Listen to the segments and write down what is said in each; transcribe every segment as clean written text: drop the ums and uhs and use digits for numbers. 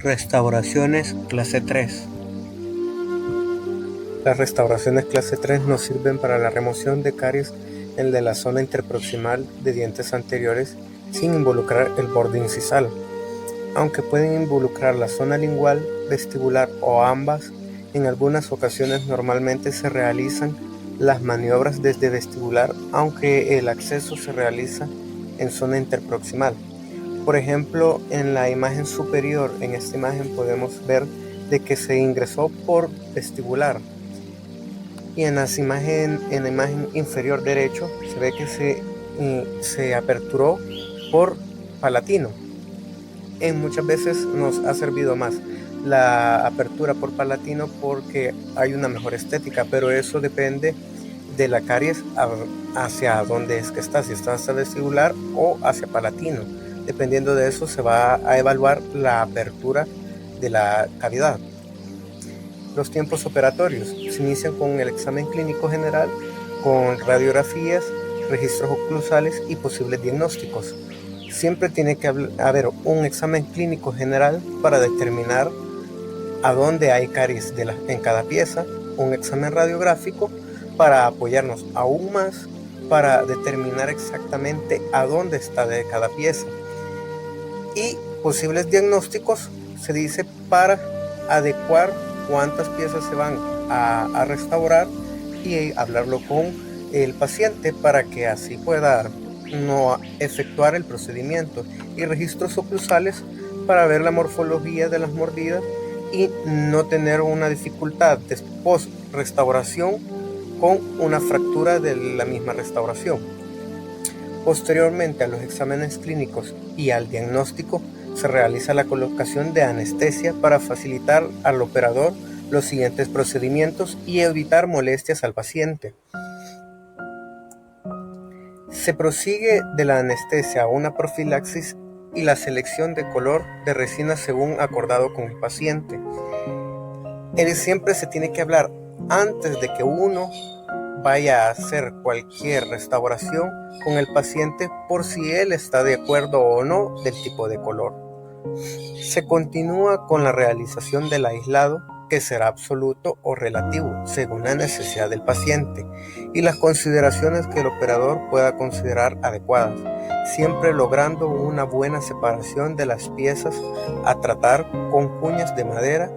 Restauraciones clase 3. Las restauraciones clase 3 nos sirven para la remoción de caries en la zona interproximal de dientes anteriores sin involucrar el borde incisal, aunque pueden involucrar la zona lingual, vestibular o ambas. En algunas ocasiones normalmente se realizan las maniobras desde vestibular, aunque el acceso se realiza en zona interproximal. Por ejemplo, en la imagen superior, en esta imagen podemos ver de que se ingresó por vestibular, y en la imagen inferior derecho se ve que se aperturó por palatino. Muchas veces nos ha servido más la apertura por palatino porque hay una mejor estética, pero eso depende de la caries hacia dónde es que está, si está hacia vestibular o hacia palatino. Dependiendo de eso se va a evaluar la apertura de la cavidad. Los tiempos operatorios se inician con el examen clínico general, con radiografías, registros oclusales y posibles diagnósticos. Siempre tiene que haber un examen clínico general para determinar a dónde hay caries en cada pieza, un examen radiográfico para apoyarnos aún más para determinar exactamente a dónde está de cada pieza, y posibles diagnósticos se dice para adecuar cuántas piezas se van a restaurar y hablarlo con el paciente para que así pueda no efectuar el procedimiento, y registros oclusales para ver la morfología de las mordidas y no tener una dificultad después restauración con una fractura de la misma restauración. Posteriormente a los exámenes clínicos y al diagnóstico se realiza la colocación de anestesia para facilitar al operador los siguientes procedimientos y evitar molestias al paciente. Se prosigue de la anestesia a una profilaxis y la selección de color de resina según acordado con el paciente. Siempre se tiene que hablar antes de que uno vaya a hacer cualquier restauración con el paciente por si él está de acuerdo o no del tipo de color. Se continúa con la realización del aislado, que será absoluto o relativo según la necesidad del paciente y las consideraciones que el operador pueda considerar adecuadas, siempre logrando una buena separación de las piezas a tratar con cuñas de madera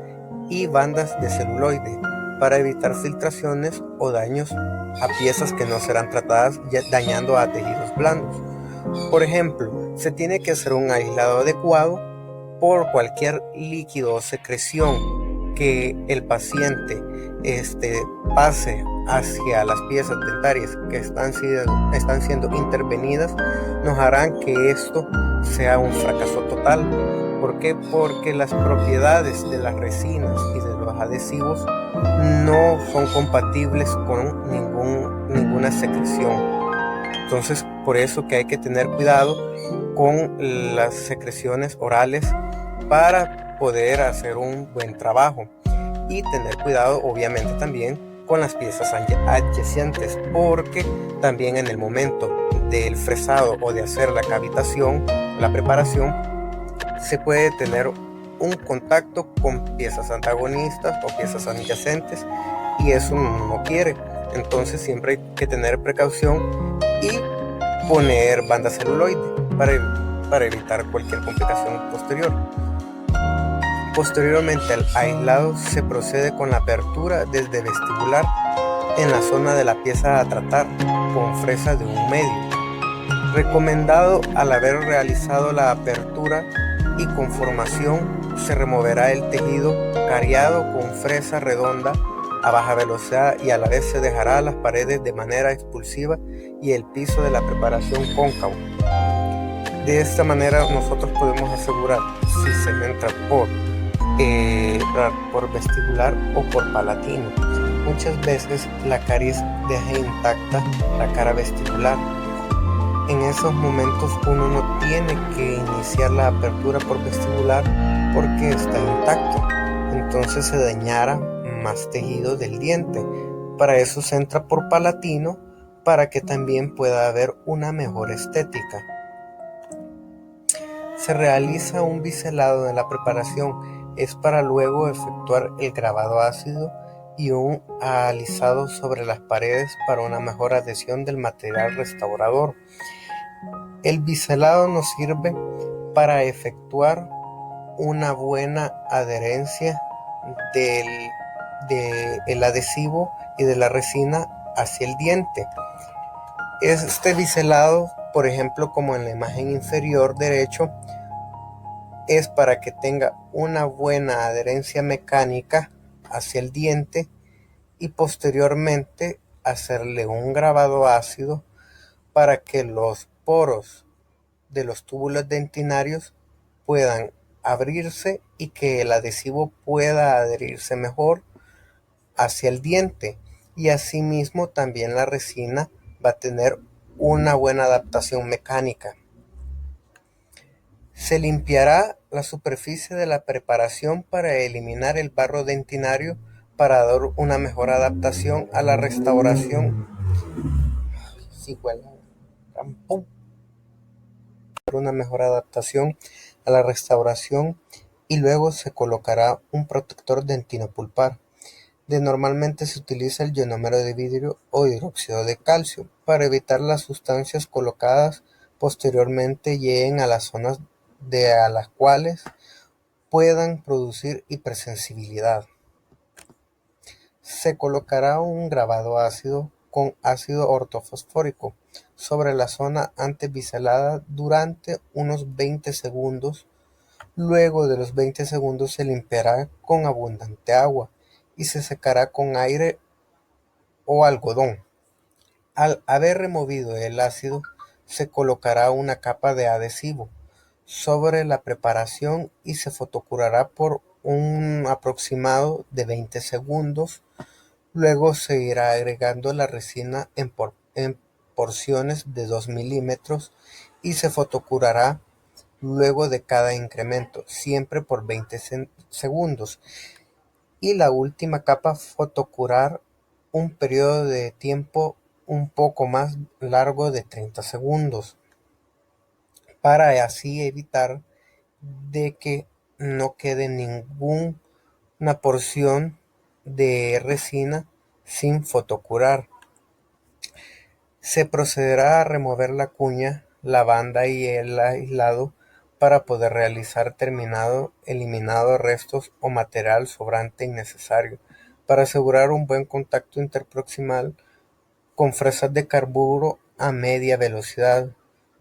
y bandas de celuloide para evitar filtraciones o daños a piezas que no serán tratadas dañando a tejidos blandos. Por ejemplo, se tiene que hacer un aislado adecuado por cualquier líquido o secreción que el paciente pase hacia las piezas dentarias que están siendo intervenidas, nos harán que esto sea un fracaso total. ¿Por qué? Porque las propiedades de las resinas y de los adhesivos no son compatibles con ninguna secreción. Entonces, por eso que hay que tener cuidado con las secreciones orales para poder hacer un buen trabajo, y tener cuidado obviamente también con las piezas adyacentes, porque también en el momento del fresado o de hacer la cavitación, la preparación, se puede tener un contacto con piezas antagonistas o piezas adyacentes, y eso no quiere. Entonces siempre hay que tener precaución y poner banda celuloide para evitar cualquier complicación posterior. Posteriormente al aislado se procede con la apertura desde vestibular en la zona de la pieza a tratar con fresa de 1 medio. Recomendado al haber realizado la apertura y conformación, se removerá el tejido cariado con fresa redonda a baja velocidad, y a la vez se dejará las paredes de manera expulsiva y el piso de la preparación cóncavo. De esta manera nosotros podemos asegurar si se entra por vestibular o por palatino. Muchas veces la caries deja intacta la cara vestibular. En esos momentos uno no tiene que iniciar la apertura por vestibular porque está intacto, entonces se dañará más tejido del diente. Para eso se entra por palatino, para que también pueda haber una mejor estética. Se realiza un biselado en la preparación, es para luego efectuar el grabado ácido y un alisado sobre las paredes para una mejor adhesión del material restaurador. El biselado nos sirve para efectuar una buena adherencia del adhesivo y de la resina hacia el diente. Este biselado, por ejemplo, como en la imagen inferior derecho, es para que tenga una buena adherencia mecánica hacia el diente y posteriormente hacerle un grabado ácido para que los poros de los túbulos dentinarios puedan abrirse y que el adhesivo pueda adherirse mejor hacia el diente, y asimismo también la resina va a tener una buena adaptación mecánica. Se limpiará la superficie de la preparación para eliminar el barro dentinario para dar una mejor adaptación a la restauración. Sí, bueno, una mejor adaptación a la restauración, y luego se colocará un protector dentinopulpar. Normalmente se utiliza el ionómero de vidrio o hidróxido de calcio para evitar las sustancias colocadas posteriormente lleguen a las zonas a las cuales puedan producir hipersensibilidad. Se colocará un grabado ácido con ácido ortofosfórico sobre la zona antes biselada durante unos 20 segundos. Luego de los 20 segundos se limpiará con abundante agua y se secará con aire o algodón. Al haber removido el ácido, se colocará una capa de adhesivo sobre la preparación y se fotocurará por un aproximado de 20 segundos. Luego se irá agregando la resina en porciones de 2 milímetros y se fotocurará luego de cada incremento, siempre por 20 segundos. Y la última capa fotocurar un periodo de tiempo un poco más largo de 30 segundos, para así evitar de que no quede ninguna porción de resina sin fotocurar. Se procederá a remover la cuña, la banda y el aislado para poder realizar eliminado restos o material sobrante innecesario, para asegurar un buen contacto interproximal con fresas de carburo a media velocidad,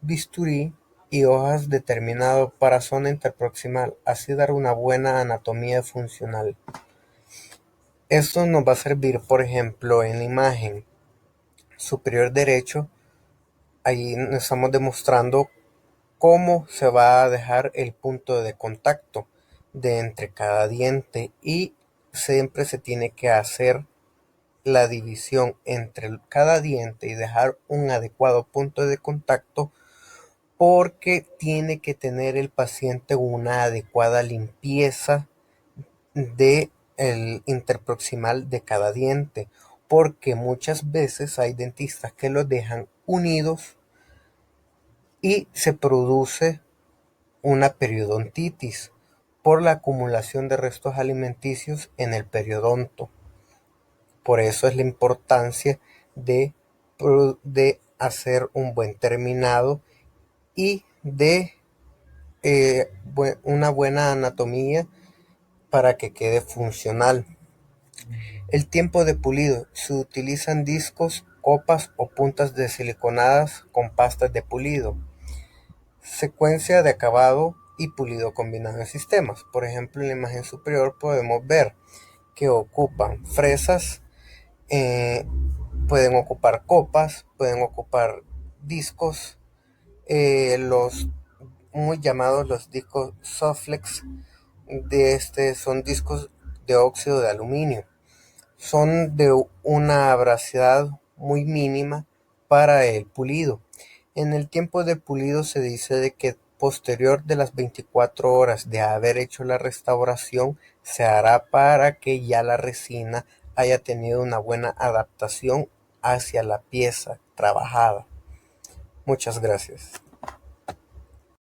bisturí y hojas determinado para zona interproximal, así dar una buena anatomía funcional. Esto nos va a servir, por ejemplo, en la imagen superior derecho. Ahí estamos demostrando cómo se va a dejar el punto de contacto de entre cada diente, y siempre se tiene que hacer la división entre cada diente y dejar un adecuado punto de contacto, porque tiene que tener el paciente una adecuada limpieza de el interproximal de cada diente, porque muchas veces hay dentistas que los dejan unidos y se produce una periodontitis por la acumulación de restos alimenticios en el periodonto. Por eso es la importancia de hacer un buen terminado y de una buena anatomía para que quede funcional. El tiempo de pulido: se utilizan discos, copas o puntas de siliconadas con pastas de pulido. Secuencia de acabado y pulido combinado en sistemas. Por ejemplo, en la imagen superior podemos ver que ocupan fresas, pueden ocupar copas, pueden ocupar discos, los muy llamados los discos Soflex. Son discos de óxido de aluminio. Son de una abrasidad muy mínima para el pulido. En el tiempo de pulido se dice de que posterior de las 24 horas de haber hecho la restauración se hará para que ya la resina haya tenido una buena adaptación hacia la pieza trabajada. Muchas gracias.